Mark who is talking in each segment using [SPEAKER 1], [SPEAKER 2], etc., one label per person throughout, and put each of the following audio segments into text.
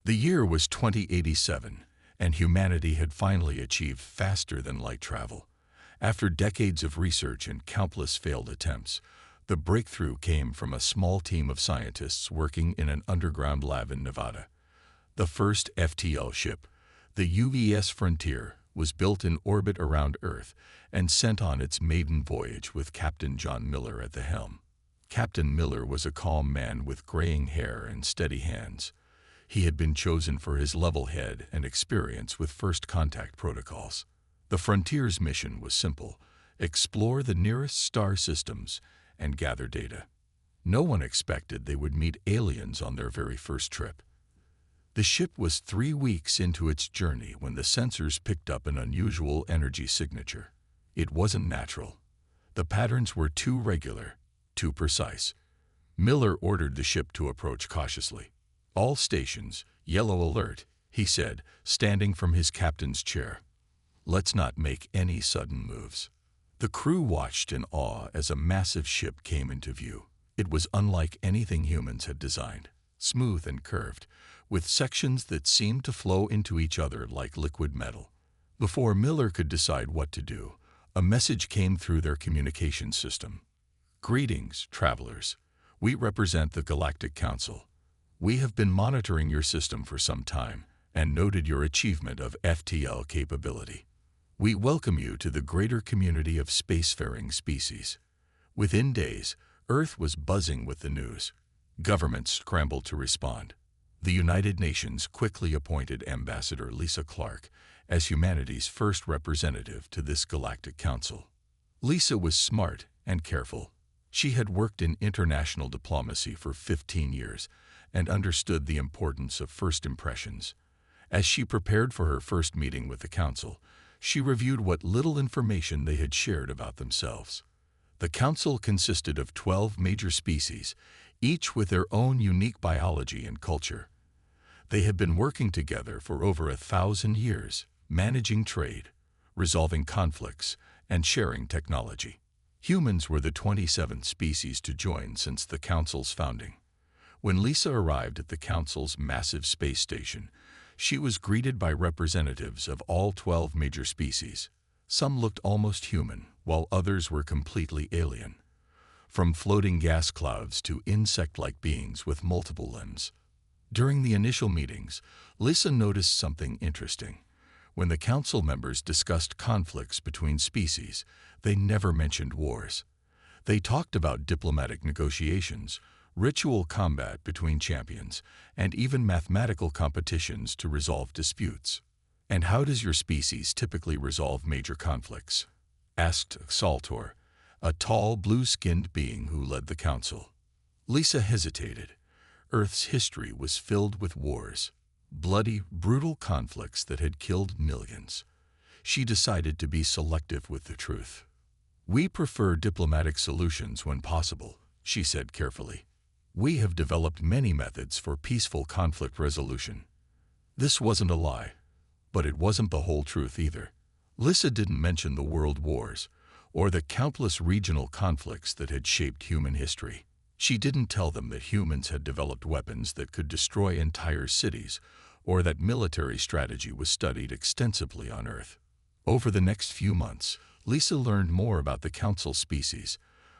[SPEAKER 1] The year was 2087, and humanity had finally achieved faster-than-light travel. After decades of research and countless failed attempts, the breakthrough came from a small team of scientists working in an underground lab in Nevada. The first FTL ship, the UVS Frontier, was built in orbit around Earth and sent on its maiden voyage with Captain John Miller at the helm. Captain Miller was a calm man with graying hair and steady hands. He had been chosen for his level head and experience with first contact protocols. The Frontier's mission was simple: explore the nearest star systems and gather data. No one expected they would meet aliens on their very first trip. The ship was 3 weeks into its journey when the sensors picked up an unusual energy signature. It wasn't natural. The patterns were too regular, too precise. Miller ordered the ship to approach cautiously. "All stations, yellow alert," he said, standing from his captain's chair. "Let's not make any sudden moves." The crew watched in awe as a massive ship came into view. It was unlike anything humans had designed, smooth and curved, with sections that seemed to flow into each other like liquid metal. Before Miller could decide what to do, a message came through their communication system. "Greetings, travelers. We represent the Galactic Council. We have been monitoring your system for some time and noted your achievement of FTL capability. We welcome you to the greater community of spacefaring species." Within days, Earth was buzzing with the news. Governments scrambled to respond. The United Nations quickly appointed Ambassador Lisa Clark as humanity's first representative to this galactic council. Lisa was smart and careful. She had worked in international diplomacy for 15 years and understood the importance of first impressions. As she prepared for her first meeting with the council, she reviewed what little information they had shared about themselves. The council consisted of 12 major species, each with their own unique biology and culture. They had been working together for over 1,000 years, managing trade, resolving conflicts, and sharing technology. Humans were the 27th species to join since the council's founding. When Lisa arrived at the council's massive space station, she was greeted by representatives of all 12 major species. Some looked almost human, while others were completely alien. From floating gas clouds to insect-like beings with multiple limbs. During the initial meetings, Lisa noticed something interesting. When the council members discussed conflicts between species, they never mentioned wars. They talked about diplomatic negotiations, ritual combat between champions, and even mathematical competitions to resolve disputes. "And how does your species typically resolve major conflicts?" asked Saltor, a tall, blue-skinned being who led the council. Lisa hesitated. Earth's history was filled with wars, bloody, brutal conflicts that had killed millions. She decided to be selective with the truth. "We prefer diplomatic solutions when possible," she said carefully. "We have developed many methods for peaceful conflict resolution." This wasn't a lie, but it wasn't the whole truth either. Lisa didn't mention the world wars or the countless regional conflicts that had shaped human history. She didn't tell them that humans had developed weapons that could destroy entire cities, or that military strategy was studied extensively on Earth. Over the next few months, Lisa learned more about the council species.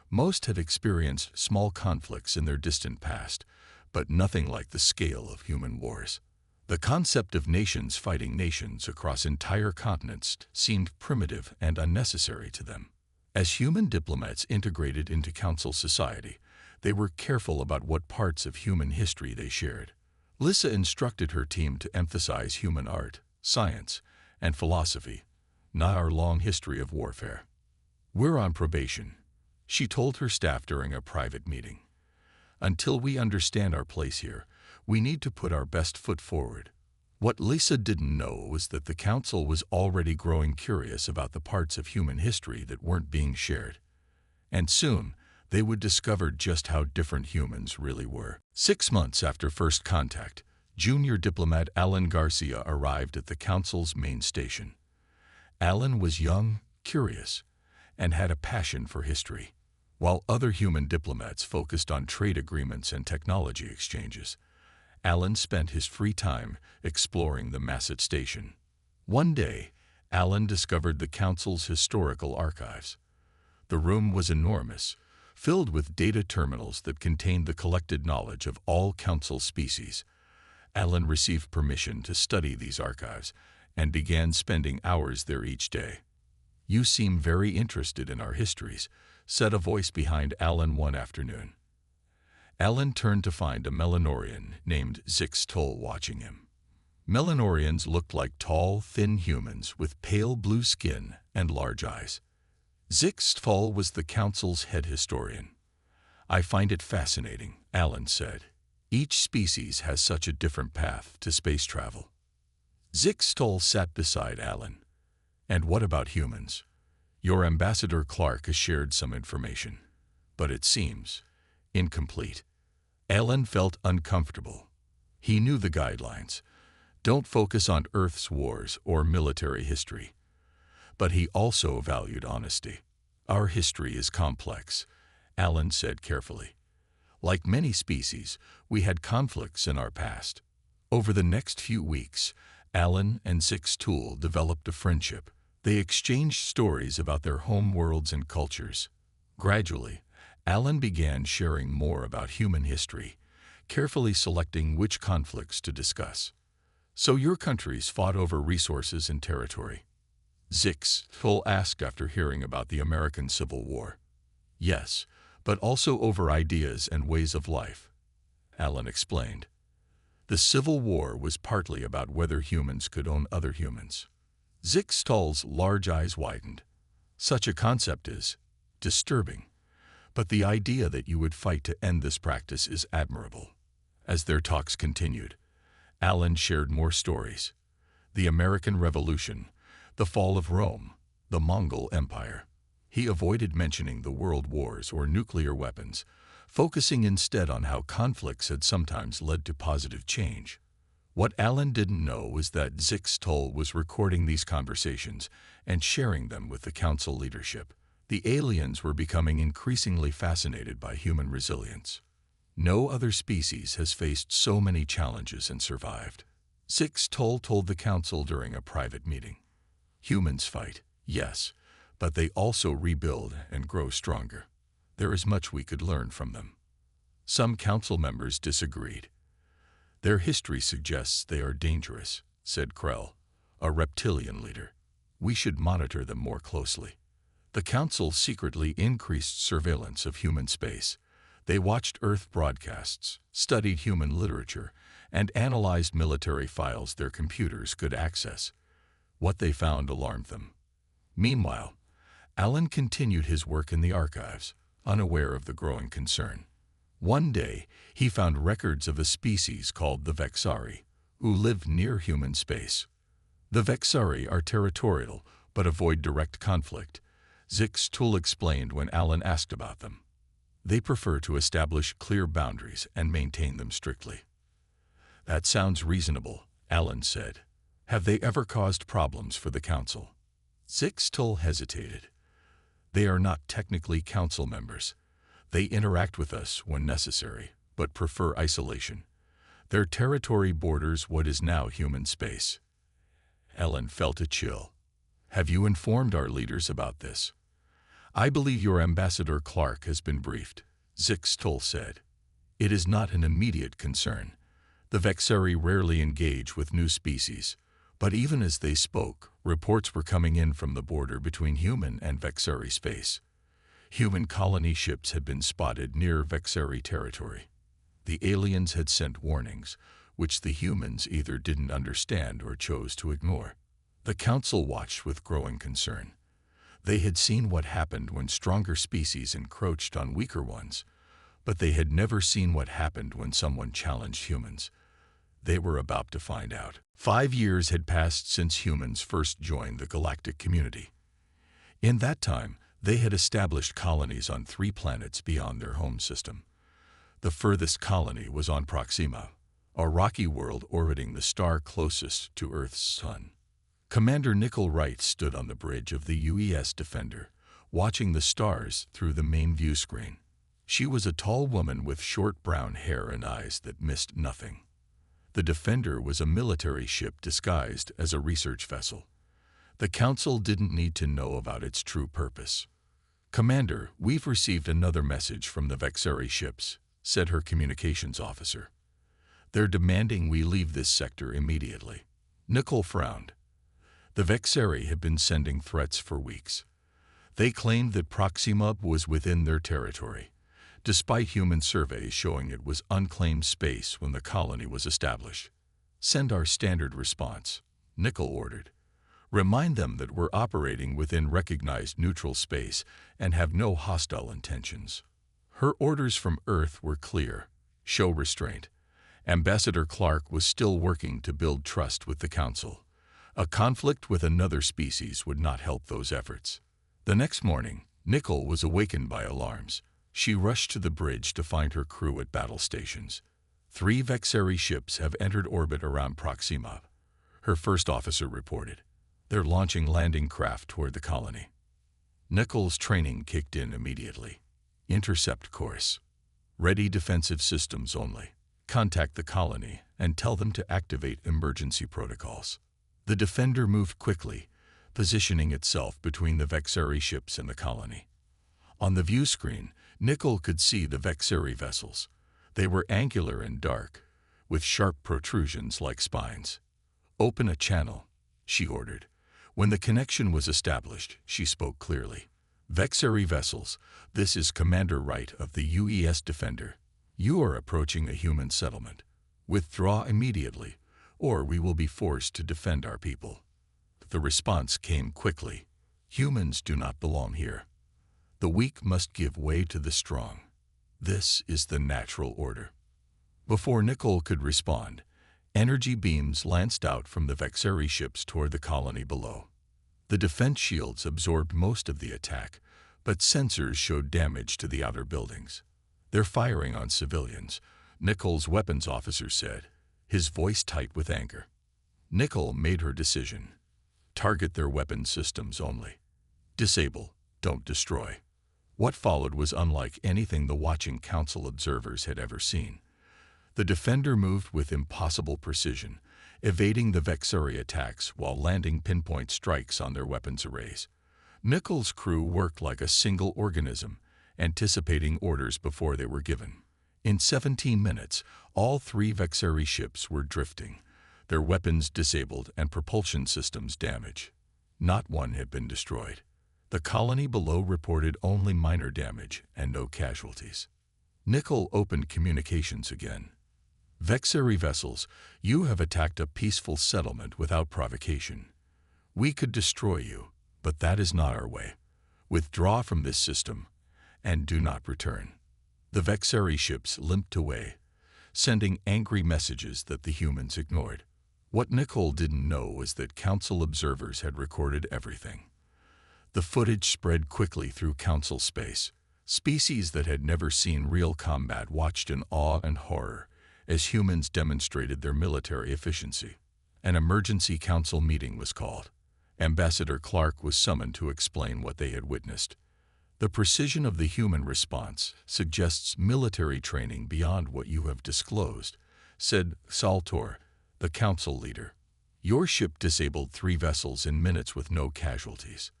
[SPEAKER 1] Most had experienced small conflicts in their distant past, but nothing like the scale of human wars. The concept of nations fighting nations across entire continents seemed primitive and unnecessary to them. As human diplomats integrated into council society, they were careful about what parts of human history they shared. Lisa instructed her team to emphasize human art, science, and philosophy, not our long history of warfare. "We're on probation," she told her staff during a private meeting. "Until we understand our place here, we need to put our best foot forward." What Lisa didn't know was that the council was already growing curious about the parts of human history that weren't being shared. And soon, they would discover just how different humans really were. 6 months after first contact, junior diplomat Alan Garcia arrived at the council's main station. Alan was young, curious, and had a passion for history. While other human diplomats focused on trade agreements and technology exchanges, Alan spent his free time exploring the Masset station. One day, Alan discovered the Council's historical archives. The room was enormous, filled with data terminals that contained the collected knowledge of all Council species. Alan received permission to study these archives and began spending hours there each day. "You seem very interested in our histories," said a voice behind Alan one afternoon. Alan turned to find a Melanorian named Zix watching him. Melanorians looked like tall, thin humans with pale blue skin and large eyes. Zix was the Council's head historian. "I find it fascinating," Alan said. "Each species has such a different path to space travel." Zix sat beside Alan. "And what about humans? Your Ambassador Clark has shared some information, but it seems incomplete." Alan felt uncomfortable. He knew the guidelines. Don't focus on Earth's wars or military history. But he also valued honesty. "Our history is complex," Alan said carefully. "Like many species, we had conflicts in our past." Over the next few weeks, Alan and Zix developed a friendship. They exchanged stories about their home worlds and cultures. Gradually, Alan began sharing more about human history, carefully selecting which conflicts to discuss. "So your countries fought over resources and territory?" Zix asked after hearing about the American Civil War. "Yes, but also over ideas and ways of life," Alan explained. "The Civil War was partly about whether humans could own other humans." Zix's large eyes widened. "Such a concept is disturbing. But the idea that you would fight to end this practice is admirable." As their talks continued, Alan shared more stories. The American Revolution, the fall of Rome, the Mongol Empire. He avoided mentioning the world wars or nuclear weapons, focusing instead on how conflicts had sometimes led to positive change. What Alan didn't know was that Zix was recording these conversations and sharing them with the Council leadership. The aliens were becoming increasingly fascinated by human resilience. "No other species has faced so many challenges and survived," Zix told the Council during a private meeting. "Humans fight, yes, but they also rebuild and grow stronger. There is much we could learn from them." Some Council members disagreed. "Their history suggests they are dangerous," said Krell, a reptilian leader. "We should monitor them more closely." The Council secretly increased surveillance of human space. They watched Earth broadcasts, studied human literature, and analyzed military files their computers could access. What they found alarmed them. Meanwhile, Alan continued his work in the archives, unaware of the growing concern. One day, he found records of a species called the Vexari, who live near human space. The Vexari are territorial but avoid direct conflict. Zix explained when Alan asked about them. "They prefer to establish clear boundaries and maintain them strictly." "That sounds reasonable," Alan said. "Have they ever caused problems for the Council?" Zix hesitated. "They are not technically Council members. They interact with us when necessary, but prefer isolation. Their territory borders what is now human space." Alan felt a chill. "Have you informed our leaders about this?" "I believe your Ambassador Clark has been briefed," Zix said. "It is not an immediate concern. The Vexari rarely engage with new species, but even as they spoke, reports were coming in from the border between human and Vexari space. Human colony ships had been spotted near Vexari territory. The aliens had sent warnings, which the humans either didn't understand or chose to ignore." The Council watched with growing concern. They had seen what happened when stronger species encroached on weaker ones, but they had never seen what happened when someone challenged humans. They were about to find out. 5 years had passed since humans first joined the galactic community. In that time, they had established colonies on 3 planets beyond their home system. The furthest colony was on Proxima, a rocky world orbiting the star closest to Earth's sun. Commander Nickel Wright stood on the bridge of the UES Defender, watching the stars through the main view screen. She was a tall woman with short brown hair and eyes that missed nothing. The Defender was a military ship disguised as a research vessel. The Council didn't need to know about its true purpose. "Commander, we've received another message from the Vexeri ships," said her communications officer. "They're demanding we leave this sector immediately." Nicole frowned. The Vexeri had been sending threats for weeks. They claimed that Proxima was within their territory, despite human surveys showing it was unclaimed space when the colony was established. "Send our standard response," Nicole ordered. "Remind them that we're operating within recognized neutral space and have no hostile intentions." Her orders from Earth were clear: show restraint. Ambassador Clark was still working to build trust with the Council. A conflict with another species would not help those efforts. The next morning, Nicole was awakened by alarms. She rushed to the bridge to find her crew at battle stations. 3 Vexeri ships have entered orbit around Proxima, her first officer reported. They're launching landing craft toward the colony. Nicole's training kicked in immediately. Intercept course. Ready defensive systems only. Contact the colony and tell them to activate emergency protocols. The Defender moved quickly, positioning itself between the Vexeri ships and the colony. On the view screen, Nicole could see the Vexeri vessels. They were angular and dark, with sharp protrusions like spines. "Open a channel," she ordered. When the connection was established, she spoke clearly. "Vexeri vessels, this is Commander Wright of the UES Defender. You are approaching a human settlement. Withdraw immediately, or we will be forced to defend our people." The response came quickly. "Humans do not belong here. The weak must give way to the strong. This is the natural order." Before Nicole could respond, energy beams lanced out from the Vexeri ships toward the colony below. The defense shields absorbed most of the attack, but sensors showed damage to the outer buildings. "They're firing on civilians," Nicole's weapons officer said, his voice tight with anger. Nicole made her decision. Target their weapon systems only. Disable, don't destroy. What followed was unlike anything the watching Council observers had ever seen. The Defender moved with impossible precision, evading the Vexeri attacks while landing pinpoint strikes on their weapons arrays. Nicole's crew worked like a single organism, anticipating orders before they were given. In 17 minutes, all 3 Vexeri ships were drifting, their weapons disabled and propulsion systems damaged. Not one had been destroyed. The colony below reported only minor damage and no casualties. Nicole opened communications again. "Vexeri vessels, you have attacked a peaceful settlement without provocation. We could destroy you, but that is not our way. Withdraw from this system and do not return." The Vexeri ships limped away, sending angry messages that the humans ignored. What Nicole didn't know was that Council observers had recorded everything. The footage spread quickly through Council space. Species that had never seen real combat watched in awe and horror as humans demonstrated their military efficiency. An emergency Council meeting was called. Ambassador Clark was summoned to explain what they had witnessed. "The precision of the human response suggests military training beyond what you have disclosed," said Saltor, the Council leader. "Your ship disabled 3 vessels in minutes with no casualties.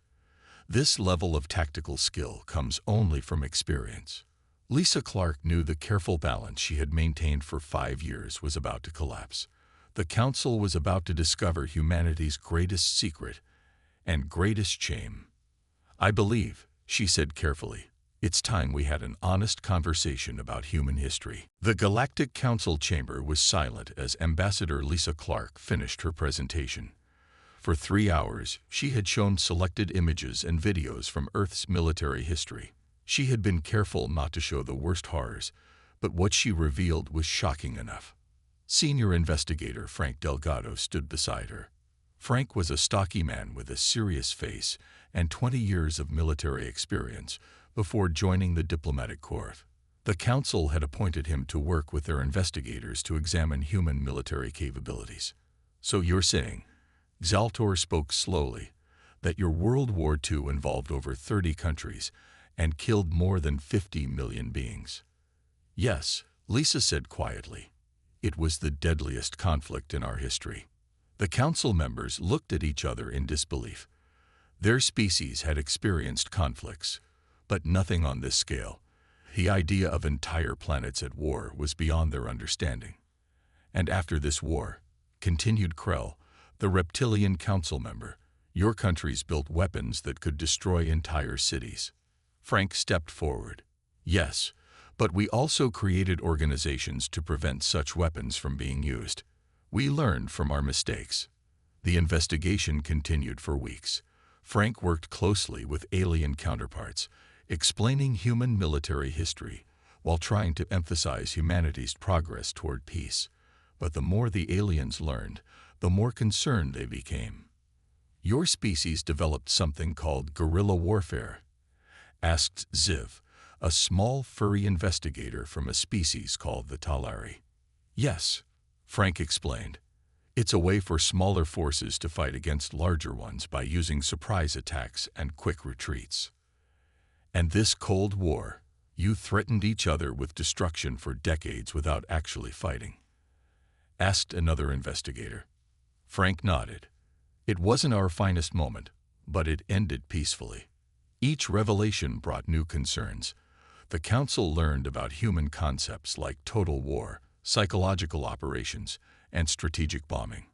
[SPEAKER 1] This level of tactical skill comes only from experience." Lisa Clark knew the careful balance she had maintained for 5 years was about to collapse. The Council was about to discover humanity's greatest secret and greatest shame. "I believe," she said carefully, "it's time we had an honest conversation about human history." The Galactic Council chamber was silent as Ambassador Lisa Clark finished her presentation. For 3 hours, she had shown selected images and videos from Earth's military history. She had been careful not to show the worst horrors, but what she revealed was shocking enough. Senior investigator Frank Delgado stood beside her. Frank was a stocky man with a serious face and 20 years of military experience before joining the diplomatic corps. The Council had appointed him to work with their investigators to examine human military capabilities. "So you're saying," Zaltor spoke slowly, "that your World War II involved over 30 countries and killed more than 50 million beings?" "Yes," Lisa said quietly. It was the deadliest conflict in our history. The council members looked at each other in disbelief. Their species had experienced conflicts, but nothing on this scale. The idea of entire planets at war was beyond their understanding. And after this war, continued Krell, the reptilian council member, your countries built weapons that could destroy entire cities. Frank stepped forward. Yes, but we also created organizations to prevent such weapons from being used. We learned from our mistakes. The investigation continued for weeks. Frank worked closely with alien counterparts, explaining human military history, while trying to emphasize humanity's progress toward peace. But the more the aliens learned, the more concerned they became. Your species developed something called guerrilla warfare? Asked Ziv, a small furry investigator from a species called the Talari. Yes, Frank explained. It's a way for smaller forces to fight against larger ones by using surprise attacks and quick retreats. And this Cold War, you threatened each other with destruction for decades without actually fighting? Asked another investigator. Frank nodded. It wasn't our finest moment, but it ended peacefully. Each revelation brought new concerns. The council learned about human concepts like total war, psychological operations, and strategic bombing.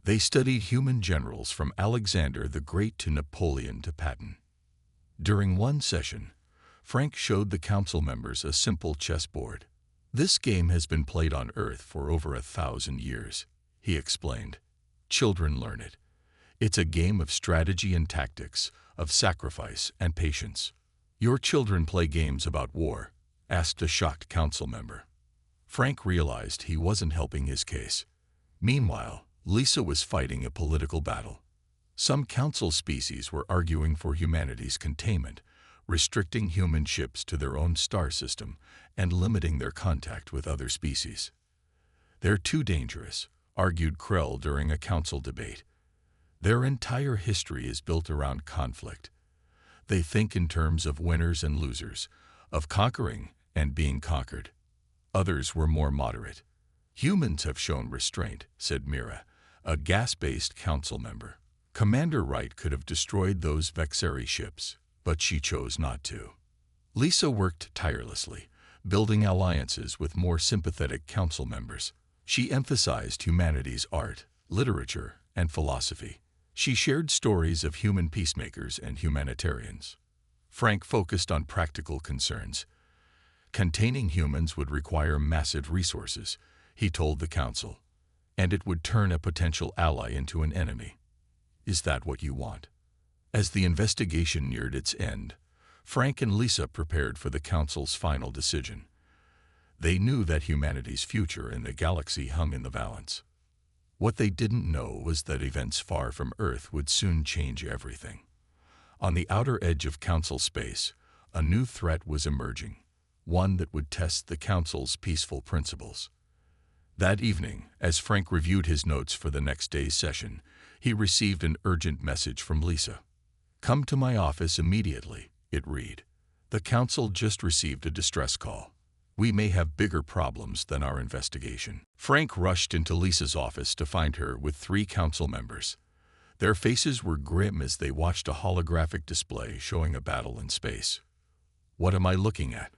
[SPEAKER 1] They studied human generals from Alexander the Great to Napoleon to Patton. During one session, Frank showed the council members a simple chessboard. This game has been played on Earth for over 1,000 years, he explained. Children learn it. It's a game of strategy and tactics, of sacrifice and patience. Your children play games about war? Asked a shocked council member. Frank realized he wasn't helping his case. Meanwhile, Lisa was fighting a political battle. Some council species were arguing for humanity's containment, restricting human ships to their own star system and limiting their contact with other species. They're too dangerous, argued Krell during a council debate. Their entire history is built around conflict. They think in terms of winners and losers, of conquering and being conquered. Others were more moderate. Humans have shown restraint, said Mira, a gas-based council member. Commander Wright could have destroyed those Vexeri ships, but she chose not to. Lisa worked tirelessly, building alliances with more sympathetic council members. She emphasized humanity's art, literature, and philosophy. She shared stories of human peacemakers and humanitarians. Frank focused on practical concerns. Containing humans would require massive resources, he told the council, and it would turn a potential ally into an enemy. Is that what you want? As the investigation neared its end, Frank and Lisa prepared for the council's final decision. They knew that humanity's future in the galaxy hung in the balance. What they didn't know was that events far from Earth would soon change everything. On the outer edge of council space, a new threat was emerging, one that would test the council's peaceful principles. That evening, as Frank reviewed his notes for the next day's session, he received an urgent message from Lisa. Come to my office immediately, it read. The council just received a distress call. We may have bigger problems than our investigation. Frank rushed into Lisa's office to find her with 3 council members. Their faces were grim as they watched a holographic display showing a battle in space. What am I looking at?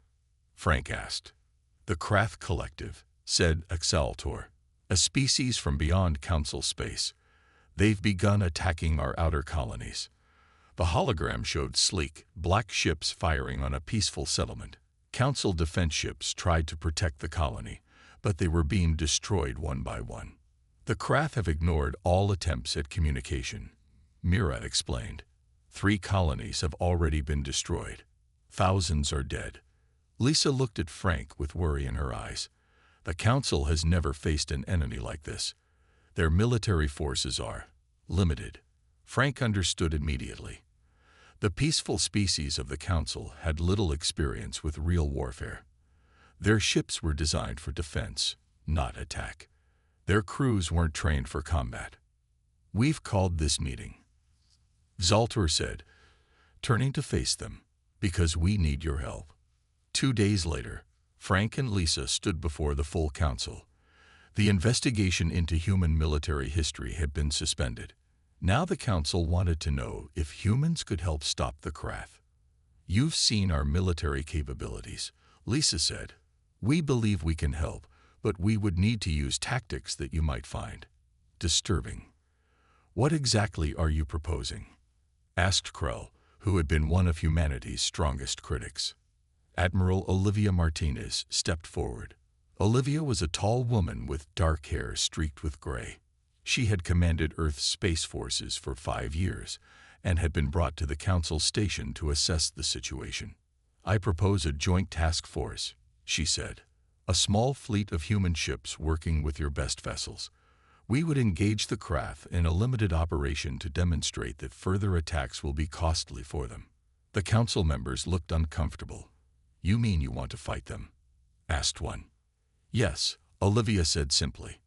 [SPEAKER 1] Frank asked. The Krath Collective, said Exaltor, a species from beyond council space. They've begun attacking our outer colonies. The hologram showed sleek, black ships firing on a peaceful settlement. Council defense ships tried to protect the colony, but they were being destroyed one by one. The Krath have ignored all attempts at communication, Mira explained. 3 colonies have already been destroyed. Thousands are dead. Lisa looked at Frank with worry in her eyes. The Council has never faced an enemy like this. Their military forces are limited. Frank understood immediately. The peaceful species of the Council had little experience with real warfare. Their ships were designed for defense, not attack. Their crews weren't trained for combat. We've called this meeting, Zaltor said, turning to face them, because we need your help. 2 days later, Frank and Lisa stood before the full council. The investigation into human military history had been suspended. Now the council wanted to know if humans could help stop the Krath. "You've seen our military capabilities," Lisa said. "We believe we can help, but we would need to use tactics that you might find disturbing." "What exactly are you proposing?" asked Krell, who had been one of humanity's strongest critics. Admiral Olivia Martinez stepped forward. Olivia was a tall woman with dark hair streaked with gray. She had commanded Earth's space forces for 5 years and had been brought to the Council station to assess the situation. "I propose a joint task force," she said. "A small fleet of human ships working with your best vessels. We would engage the Krath in a limited operation to demonstrate that further attacks will be costly for them." The Council members looked uncomfortable. "You mean you want to fight them?" asked one. "Yes," Olivia said simply.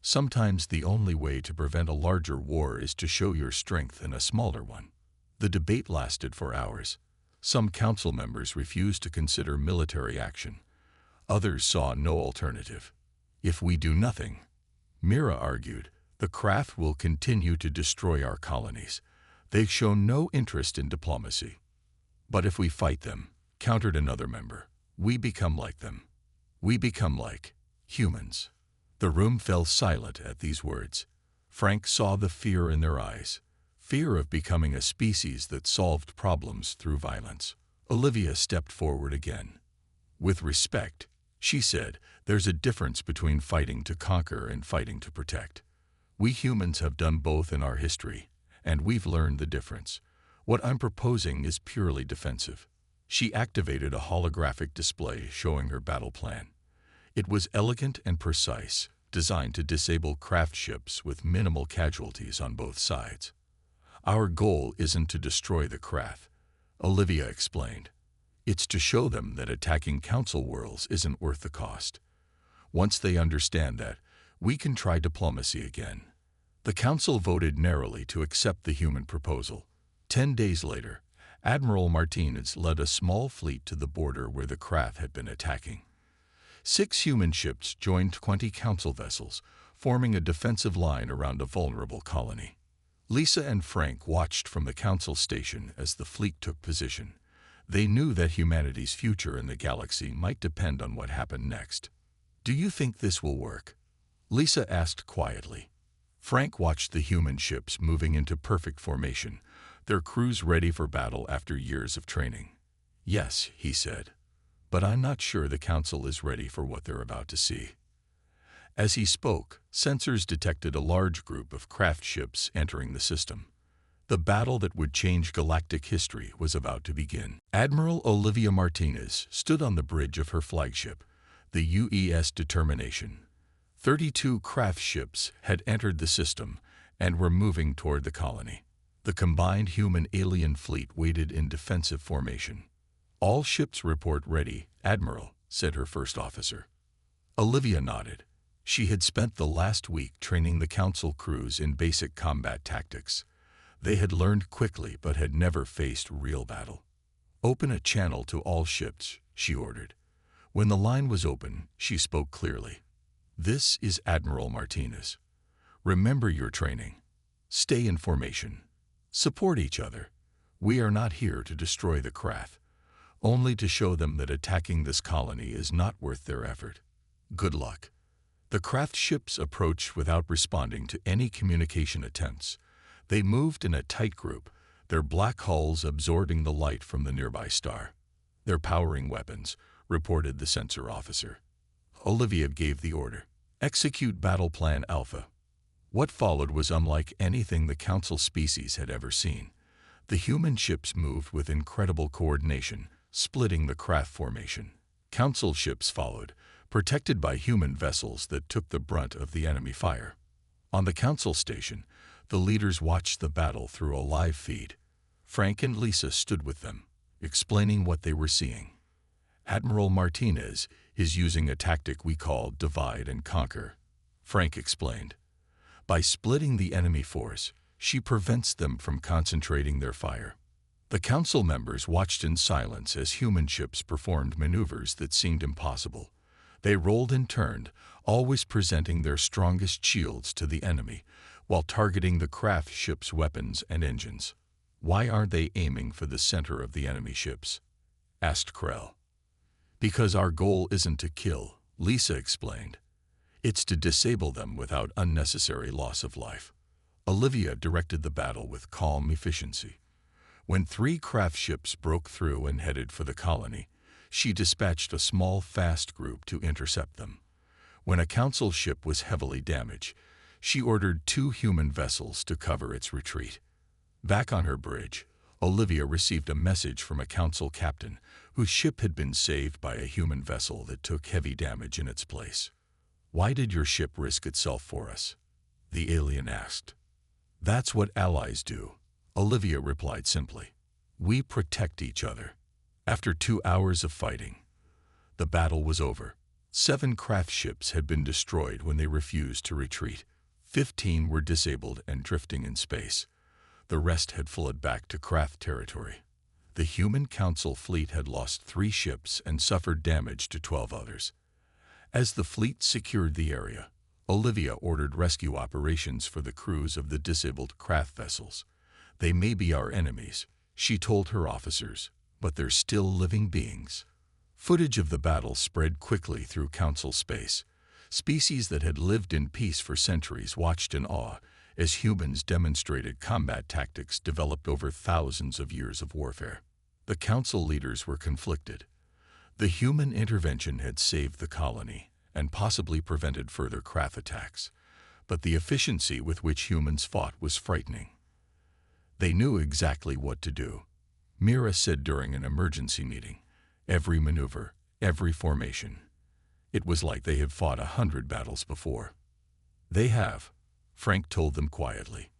[SPEAKER 1] "Sometimes the only way to prevent a larger war is to show your strength in a smaller one." The debate lasted for hours. Some council members refused to consider military action. Others saw no alternative. "If we do nothing," Mira argued, "the Krath will continue to destroy our colonies. They've shown no interest in diplomacy." "But if we fight them," countered another member, "we become like them. We become like humans." The room fell silent at these words. Frank saw the fear in their eyes. Fear of becoming a species that solved problems through violence. Olivia stepped forward again. "With respect," she said, "there's a difference between fighting to conquer and fighting to protect. We humans have done both in our history, and we've learned the difference. What I'm proposing is purely defensive." She activated a holographic display showing her battle plan. It was elegant and precise, designed to disable craft ships with minimal casualties on both sides. "Our goal isn't to destroy the Krath," Olivia explained. "It's to show them that attacking council worlds isn't worth the cost. Once they understand that, we can try diplomacy again." The council voted narrowly to accept the human proposal. 10 days later, Admiral Martinez led a small fleet to the border where the Krath had been attacking. 6 human ships joined 20 council vessels, forming a defensive line around a vulnerable colony. Lisa and Frank watched from the council station as the fleet took position. They knew that humanity's future in the galaxy might depend on what happened next. "Do you think this will work?" Lisa asked quietly. Frank watched the human ships moving into perfect formation, their crews ready for battle after years of training. "Yes," he said, "but I'm not sure the Council is ready for what they're about to see." As he spoke, sensors detected a large group of craft ships entering the system. The battle that would change galactic history was about to begin. Admiral Olivia Martinez stood on the bridge of her flagship, the UES Determination. 32 craft ships had entered the system and were moving toward the colony. The combined human-alien fleet waited in defensive formation. "All ships report ready, Admiral," said her first officer. Olivia nodded. She had spent the last week training the Council crews in basic combat tactics. They had learned quickly but had never faced real battle. "Open a channel to all ships," she ordered. When the line was open, she spoke clearly. "This is Admiral Martinez. Remember your training. Stay in formation. Support each other. We are not here to destroy the Krath, only to show them that attacking this colony is not worth their effort. Good luck." The craft ships approached without responding to any communication attempts. They moved in a tight group, their black hulls absorbing the light from the nearby star. "They're powering weapons," reported the sensor officer. Olivia gave the order. "Execute Battle Plan Alpha." What followed was unlike anything the Council species had ever seen. The human ships moved with incredible coordination, splitting the Krath formation. Council ships followed, protected by human vessels that took the brunt of the enemy fire. On the Council station, the leaders watched the battle through a live feed. Frank and Lisa stood with them, explaining what they were seeing. "Admiral Martinez is using a tactic we call divide and conquer," Frank explained. "By splitting the enemy force, she prevents them from concentrating their fire." The Council members watched in silence as human ships performed maneuvers that seemed impossible. They rolled and turned, always presenting their strongest shields to the enemy, while targeting the craft ship's weapons and engines. "Why aren't they aiming for the center of the enemy ships?" asked Krell. "Because our goal isn't to kill," Lisa explained. "It's to disable them without unnecessary loss of life." Olivia directed the battle with calm efficiency. When 3 craft ships broke through and headed for the colony, she dispatched a small, fast group to intercept them. When a council ship was heavily damaged, she ordered 2 human vessels to cover its retreat. Back on her bridge, Olivia received a message from a council captain whose ship had been saved by a human vessel that took heavy damage in its place. "Why did your ship risk itself for us?" the alien asked. "That's what allies do," Olivia replied simply. "We protect each other." After 2 hours of fighting, the battle was over. 7 craft ships had been destroyed when they refused to retreat. 15 were disabled and drifting in space. The rest had fled back to craft territory. The human council fleet had lost 3 ships and suffered damage to 12 others. As the fleet secured the area, Olivia ordered rescue operations for the crews of the disabled craft vessels. "They may be our enemies," she told her officers, "but they're still living beings." Footage of the battle spread quickly through council space. Species that had lived in peace for centuries watched in awe as humans demonstrated combat tactics developed over thousands of years of warfare. The council leaders were conflicted. The human intervention had saved the colony and possibly prevented further craft attacks, but the efficiency with which humans fought was frightening. They knew exactly what to do. Mira said during an emergency meeting, "Every maneuver, every formation." It was like they had fought 100 battles before. "They have," Frank told them quietly.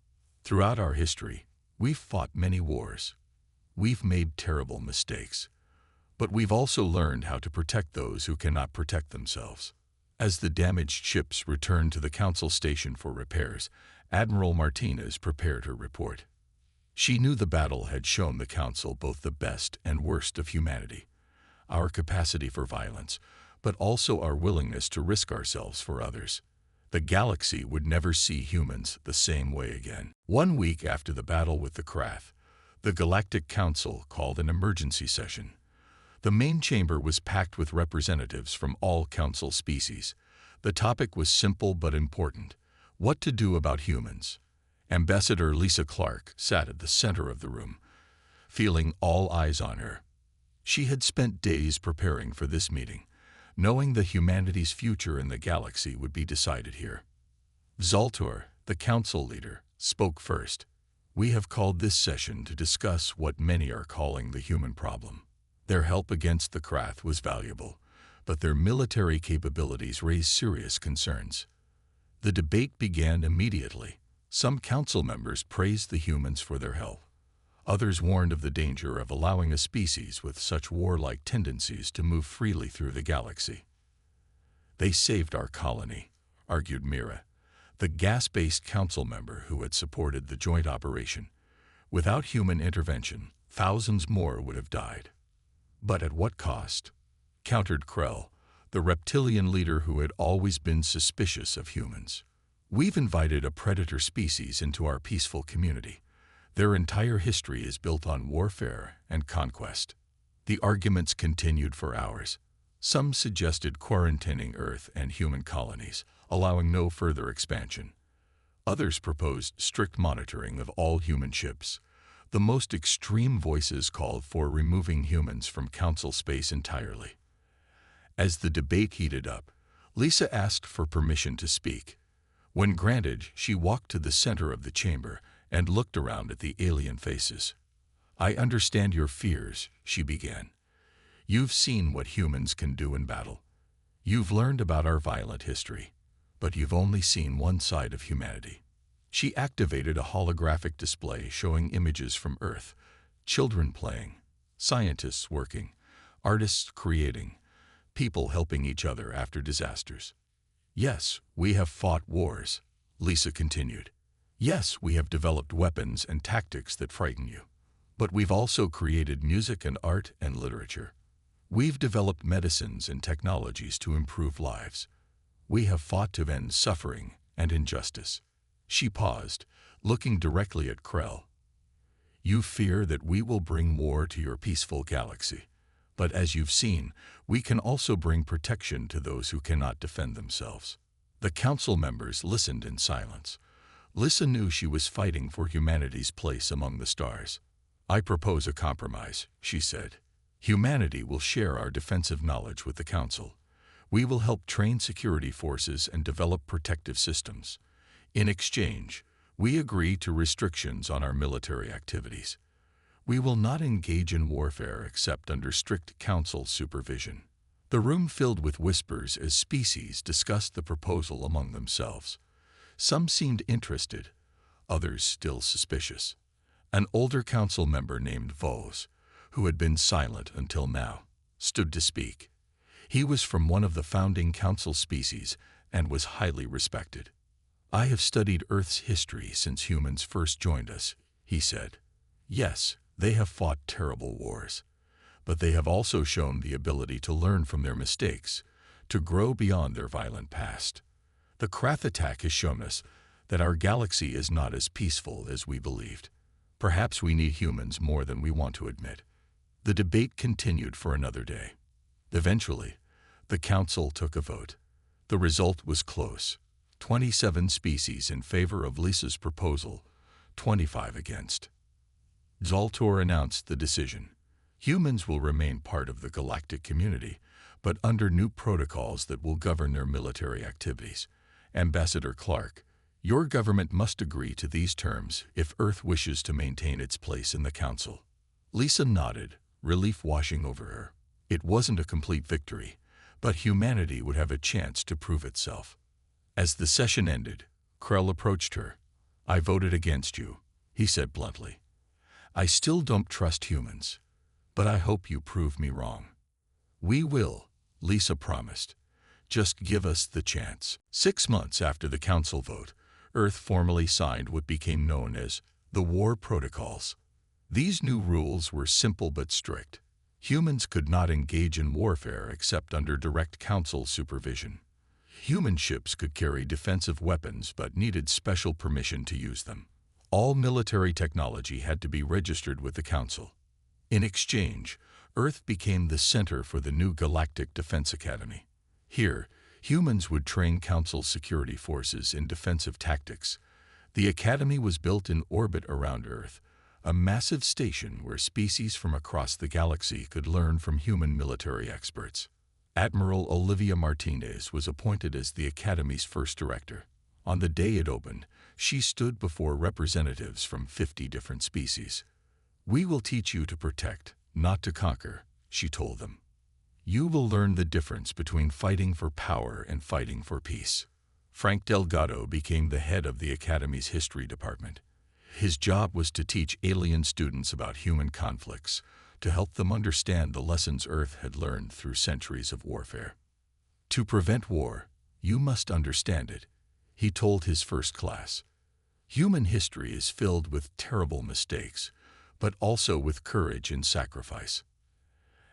[SPEAKER 1] "Throughout our history, we've fought many wars. We've made terrible mistakes. But we've also learned how to protect those who cannot protect themselves." As the damaged ships returned to the council station for repairs, Admiral Martinez prepared her report. She knew the battle had shown the council both the best and worst of humanity, our capacity for violence, but also our willingness to risk ourselves for others. The galaxy would never see humans the same way again. 1 week after the battle with the Krath, the Galactic Council called an emergency session. The main chamber was packed with representatives from all council species. The topic was simple but important: what to do about humans. Ambassador Lisa Clark sat at the center of the room, feeling all eyes on her. She had spent days preparing for this meeting, knowing that humanity's future in the galaxy would be decided here. Zaltor, the council leader, spoke first. "We have called this session to discuss what many are calling the human problem. Their help against the Krath was valuable, but their military capabilities raised serious concerns." The debate began immediately. Some council members praised the humans for their help. Others warned of the danger of allowing a species with such warlike tendencies to move freely through the galaxy. "They saved our colony," argued Mira, the gas-based council member who had supported the joint operation. "Without human intervention, thousands more would have died." "But at what cost?" countered Krell, the reptilian leader who had always been suspicious of humans. "We've invited a predator species into our peaceful community. Their entire history is built on warfare and conquest." The arguments continued for hours. Some suggested quarantining Earth and human colonies, allowing no further expansion. Others proposed strict monitoring of all human ships. The most extreme voices called for removing humans from council space entirely. As the debate heated up, Lisa asked for permission to speak. When granted, she walked to the center of the chamber and looked around at the alien faces. "I understand your fears," she began. "You've seen what humans can do in battle. You've learned about our violent history, but you've only seen one side of humanity." She activated a holographic display showing images from Earth: children playing, scientists working, artists creating, people helping each other after disasters. "Yes, we have fought wars," Lisa continued. "Yes, we have developed weapons and tactics that frighten you. But we've also created music and art and literature. We've developed medicines and technologies to improve lives. We have fought to end suffering and injustice." She paused, looking directly at Krell. "You fear that we will bring war to your peaceful galaxy. But as you've seen, we can also bring protection to those who cannot defend themselves." The council members listened in silence. Lissa knew she was fighting for humanity's place among the stars. "I propose a compromise," she said. "Humanity will share our defensive knowledge with the council. We will help train security forces and develop protective systems. In exchange, we agree to restrictions on our military activities. We will not engage in warfare except under strict council supervision." The room filled with whispers as species discussed the proposal among themselves. Some seemed interested, others still suspicious. An older council member named Vos, who had been silent until now, stood to speak. He was from one of the founding council species and was highly respected. "I have studied Earth's history since humans first joined us," he said. "Yes, they have fought terrible wars, but they have also shown the ability to learn from their mistakes, to grow beyond their violent past. The Krath attack has shown us that our galaxy is not as peaceful as we believed. Perhaps we need humans more than we want to admit." The debate continued for another day. Eventually, the council took a vote. The result was close: 27 species in favor of Lisa's proposal, 25 against. Zoltor announced the decision. Humans will remain part of the galactic community, but under new protocols that will govern their military activities. Ambassador Clark, your government must agree to these terms if Earth wishes to maintain its place in the Council. Lisa nodded, relief washing over her. It wasn't a complete victory, but humanity would have a chance to prove itself. As the session ended, Krell approached her. "I voted against you," he said bluntly. "I still don't trust humans, but I hope you prove me wrong." "We will," Lisa promised. "Just give us the chance." 6 months after the council vote, Earth formally signed what became known as the War Protocols. These new rules were simple but strict. Humans could not engage in warfare except under direct council supervision. Human ships could carry defensive weapons but needed special permission to use them. All military technology had to be registered with the Council. In exchange, Earth became the center for the new Galactic Defense Academy. Here, humans would train Council security forces in defensive tactics. The Academy was built in orbit around Earth, a massive station where species from across the galaxy could learn from human military experts. Admiral Olivia Martinez was appointed as the Academy's first director. On the day it opened, she stood before representatives from 50 different species. "We will teach you to protect, not to conquer," she told them. "You will learn the difference between fighting for power and fighting for peace." Frank Delgado became the head of the Academy's history department. His job was to teach alien students about human conflicts, to help them understand the lessons Earth had learned through centuries of warfare. "To prevent war, you must understand it," he told his first class. "Human history is filled with terrible mistakes, but also with courage and sacrifice."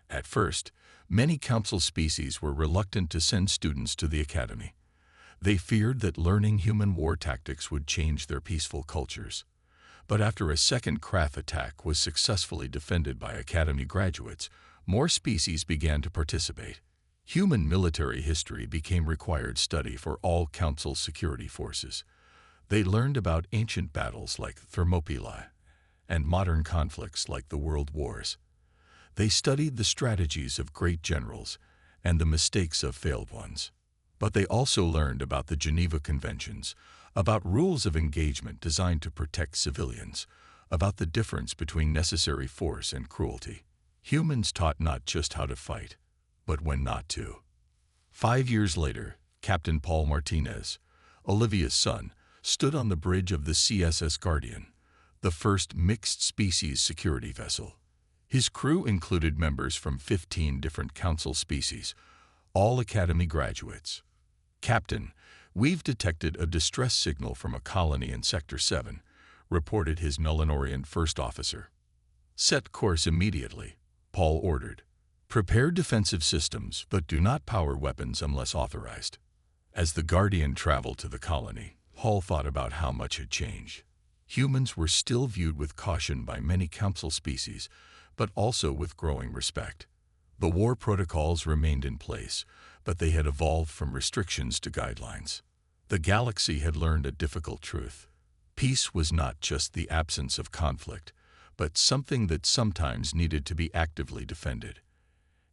[SPEAKER 1] At first, many council species were reluctant to send students to the Academy. They feared that learning human war tactics would change their peaceful cultures. But after a second Krath attack was successfully defended by Academy graduates, more species began to participate. Human military history became required study for all Council security forces. They learned about ancient battles like Thermopylae and modern conflicts like the World Wars. They studied the strategies of great generals and the mistakes of failed ones. But they also learned about the Geneva Conventions, about rules of engagement designed to protect civilians, about the difference between necessary force and cruelty. Humans taught not just how to fight, but when not to. 5 years later, Captain Paul Martinez, Olivia's son, stood on the bridge of the CSS Guardian, the first mixed-species security vessel. His crew included members from 15 different Council species, all Academy graduates. "Captain, we've detected a distress signal from a colony in Sector 7, reported his Nullonorian first officer. "Set course immediately," Paul ordered. Prepare defensive systems, but do not power weapons unless authorized. As the Guardian traveled to the colony, Hall thought about how much had changed. Humans were still viewed with caution by many council species, but also with growing respect. The war protocols remained in place, but they had evolved from restrictions to guidelines. The galaxy had learned a difficult truth. Peace was not just the absence of conflict, but something that sometimes needed to be actively defended.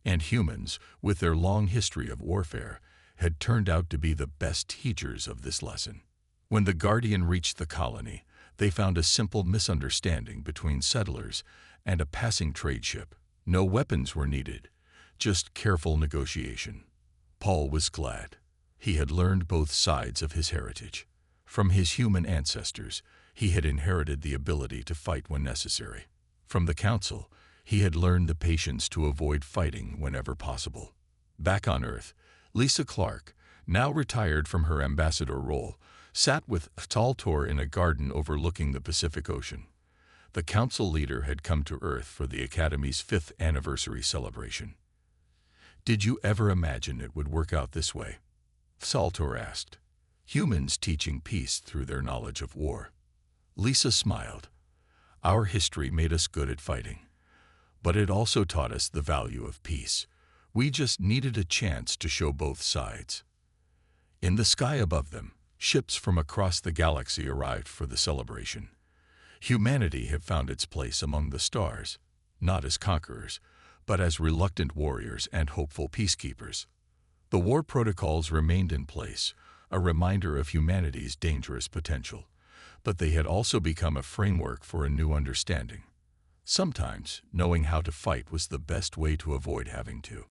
[SPEAKER 1] And humans, with their long history of warfare, had turned out to be the best teachers of this lesson. When the Guardian reached the colony, they found a simple misunderstanding between settlers and a passing trade ship. No weapons were needed, just careful negotiation. Paul was glad. He had learned both sides of his heritage. From his human ancestors, he had inherited the ability to fight when necessary. From the Council, he had learned the patience to avoid fighting whenever possible. Back on Earth, Lisa Clark, now retired from her ambassador role, sat with Taltor in a garden overlooking the Pacific Ocean. The Council leader had come to Earth for the Academy's 5th anniversary celebration. "Did you ever imagine it would work out this way?" Taltor asked. "Humans teaching peace through their knowledge of war." Lisa smiled. "Our history made us good at fighting, but it also taught us the value of peace. We just needed a chance to show both sides." In the sky above them, ships from across the galaxy arrived for the celebration. Humanity had found its place among the stars, not as conquerors, but as reluctant warriors and hopeful peacekeepers. The war protocols remained in place, a reminder of humanity's dangerous potential, but they had also become a framework for a new understanding. Sometimes, knowing how to fight was the best way to avoid having to.